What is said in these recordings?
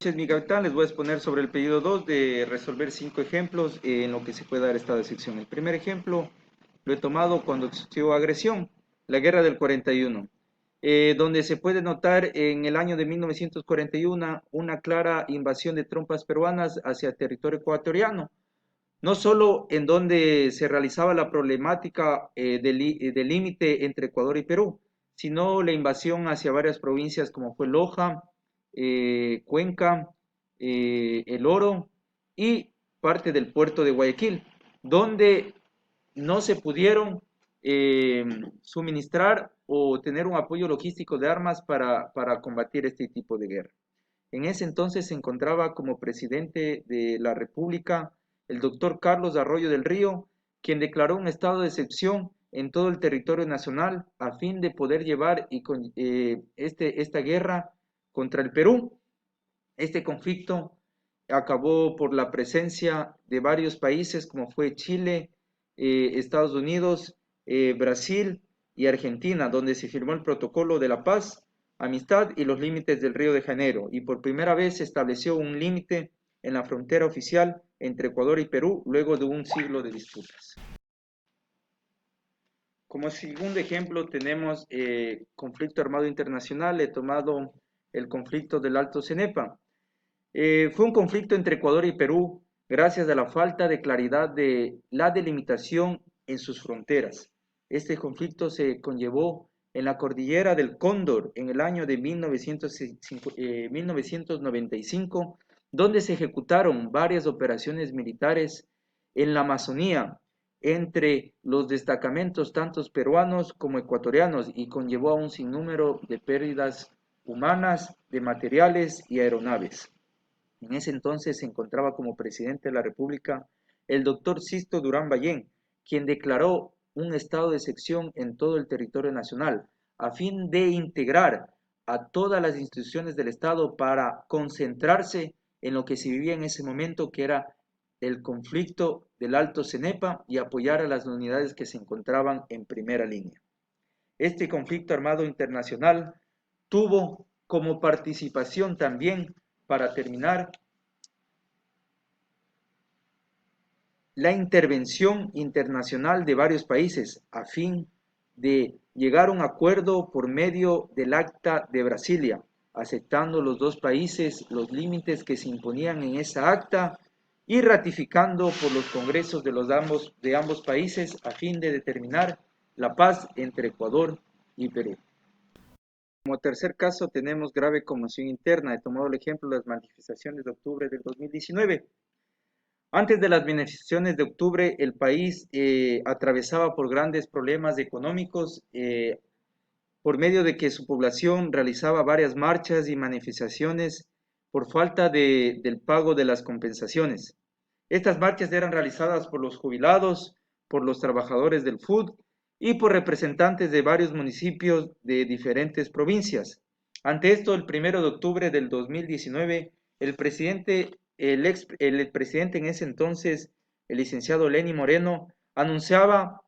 Mi capitán, les voy a exponer sobre el pedido 2 de resolver 5 ejemplos en lo que se puede dar estado de sección. El primer ejemplo lo he tomado cuando existió agresión, la guerra del 41, donde se puede notar en el año de 1941 una clara invasión de tropas peruanas hacia el territorio ecuatoriano, no solo en donde se realizaba la problemática del límite entre Ecuador y Perú, sino la invasión hacia varias provincias como fue Loja, Cuenca, El Oro y parte del puerto de Guayaquil, donde no se pudieron eh, suministrar o tener un apoyo logístico de armas para combatir este tipo de guerra. En ese entonces se encontraba como presidente de la República el doctor Carlos Arroyo del Río, quien declaró un estado de excepción en todo el territorio nacional a fin de poder llevar esta guerra contra el Perú. Este conflicto acabó por la presencia de varios países como fue Chile, Estados Unidos, Brasil y Argentina, donde se firmó el protocolo de la paz, amistad y los límites del Río de Janeiro, y por primera vez se estableció un límite en la frontera oficial entre Ecuador y Perú luego de un siglo de disputas. Como segundo ejemplo tenemos conflicto armado internacional. He tomado el conflicto del Alto Cenepa. Fue un conflicto entre Ecuador y Perú gracias a la falta de claridad de la delimitación en sus fronteras. Este conflicto se conllevó en la cordillera del Cóndor en el año de 1995, donde se ejecutaron varias operaciones militares en la Amazonía entre los destacamentos tanto peruanos como ecuatorianos y conllevó a un sinnúmero de pérdidas humanas, de materiales y aeronaves. En ese entonces se encontraba como presidente de la República el doctor Sisto Durán Ballén, quien declaró un estado de excepción en todo el territorio nacional, a fin de integrar a todas las instituciones del Estado para concentrarse en lo que se vivía en ese momento, que era el conflicto del Alto Cenepa, y apoyar a las unidades que se encontraban en primera línea. Este conflicto armado internacional tuvo como participación también, para terminar, la intervención internacional de varios países a fin de llegar a un acuerdo por medio del Acta de Brasilia, aceptando los dos países los límites que se imponían en esa acta y ratificando por los congresos de ambos países a fin de determinar la paz entre Ecuador y Perú. Como tercer caso tenemos grave conmoción interna. He tomado el ejemplo de las manifestaciones de octubre del 2019. Antes de las manifestaciones de octubre, el país atravesaba por grandes problemas económicos, por medio de que su población realizaba varias marchas y manifestaciones por falta del pago de las compensaciones. Estas marchas eran realizadas por los jubilados, por los trabajadores del FUD y por representantes de varios municipios de diferentes provincias. Ante esto, el 1 de octubre del 2019, el presidente en ese entonces, el licenciado Lenín Moreno, anunciaba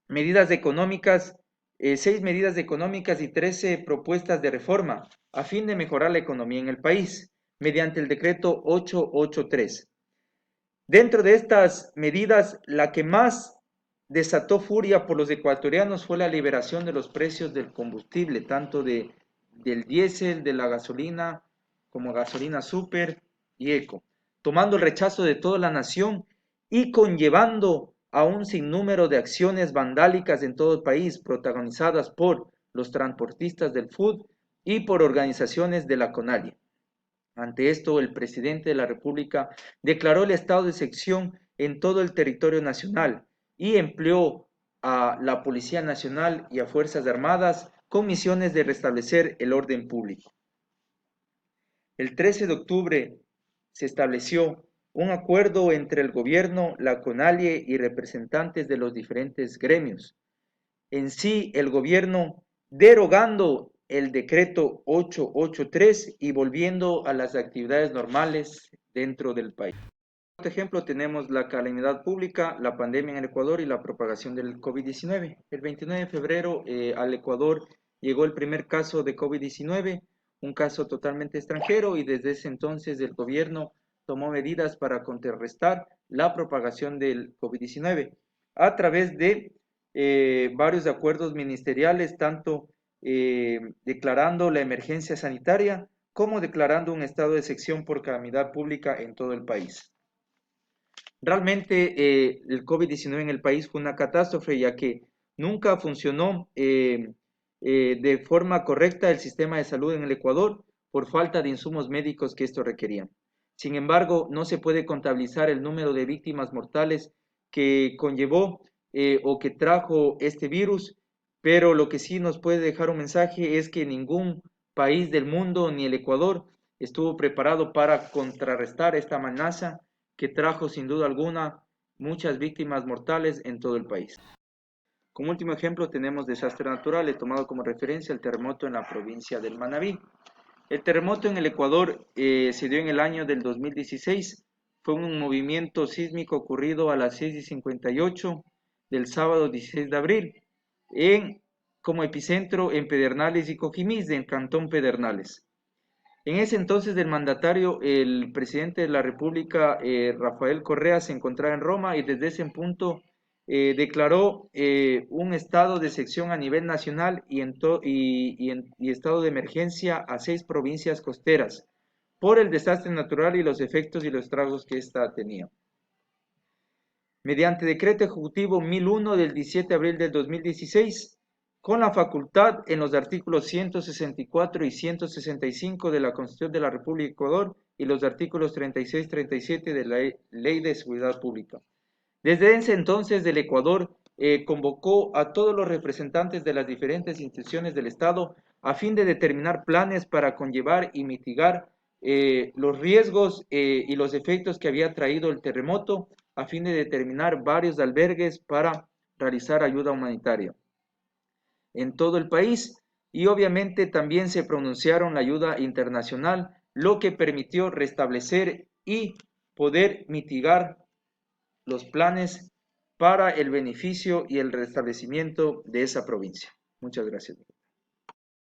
medidas económicas, 6 medidas económicas y 13 propuestas de reforma a fin de mejorar la economía en el país, mediante el decreto 883. Dentro de estas medidas, la que más desató furia por los ecuatorianos fue la liberación de los precios del combustible, tanto del diésel, de la gasolina, como gasolina super y eco, tomando el rechazo de toda la nación y conllevando a un sinnúmero de acciones vandálicas en todo el país, protagonizadas por los transportistas del FUD y por organizaciones de la CONALIE. Ante esto, el presidente de la República declaró el estado de excepción en todo el territorio nacional y empleó a la Policía Nacional y a Fuerzas Armadas con misiones de restablecer el orden público. El 13 de octubre se estableció un acuerdo entre el gobierno, la CONALIE y representantes de los diferentes gremios. En sí, el gobierno derogando el decreto 883 y volviendo a las actividades normales dentro del país. Por ejemplo, tenemos la calamidad pública, la pandemia en el Ecuador y la propagación del COVID-19. El 29 de febrero al Ecuador llegó el primer caso de COVID-19, un caso totalmente extranjero y desde ese entonces el gobierno tomó medidas para contrarrestar la propagación del COVID-19 a través de varios acuerdos ministeriales, tanto declarando la emergencia sanitaria como declarando un estado de excepción por calamidad pública en todo el país. Realmente el COVID-19 en el país fue una catástrofe, ya que nunca funcionó de forma correcta el sistema de salud en el Ecuador por falta de insumos médicos que esto requerían. Sin embargo, no se puede contabilizar el número de víctimas mortales que conllevó o que trajo este virus, pero lo que sí nos puede dejar un mensaje es que ningún país del mundo, ni el Ecuador, estuvo preparado para contrarrestar esta amenaza que trajo sin duda alguna muchas víctimas mortales en todo el país. Como último ejemplo tenemos desastre natural, he tomado como referencia el terremoto en la provincia del Manabí. El terremoto en el Ecuador se dio en el año del 2016, fue un movimiento sísmico ocurrido a las 6:58 del sábado 16 de abril, como epicentro en Pedernales y Coquimís, en Cantón Pedernales. En ese entonces el mandatario, el presidente de la República, Rafael Correa, se encontraba en Roma y desde ese punto declaró un estado de excepción a nivel nacional y estado de emergencia a 6 provincias costeras por el desastre natural y los efectos y los estragos que ésta tenía. Mediante decreto ejecutivo 1001 del 17 de abril del 2016, con la facultad en los artículos 164 y 165 de la Constitución de la República de Ecuador y los artículos 36 y 37 de la Ley de Seguridad Pública. Desde ese entonces el Ecuador convocó a todos los representantes de las diferentes instituciones del Estado a fin de determinar planes para conllevar y mitigar los riesgos y los efectos que había traído el terremoto, a fin de determinar varios albergues para realizar ayuda humanitaria en todo el país, y obviamente también se pronunciaron la ayuda internacional, lo que permitió restablecer y poder mitigar los planes para el beneficio y el restablecimiento de esa provincia. Muchas gracias.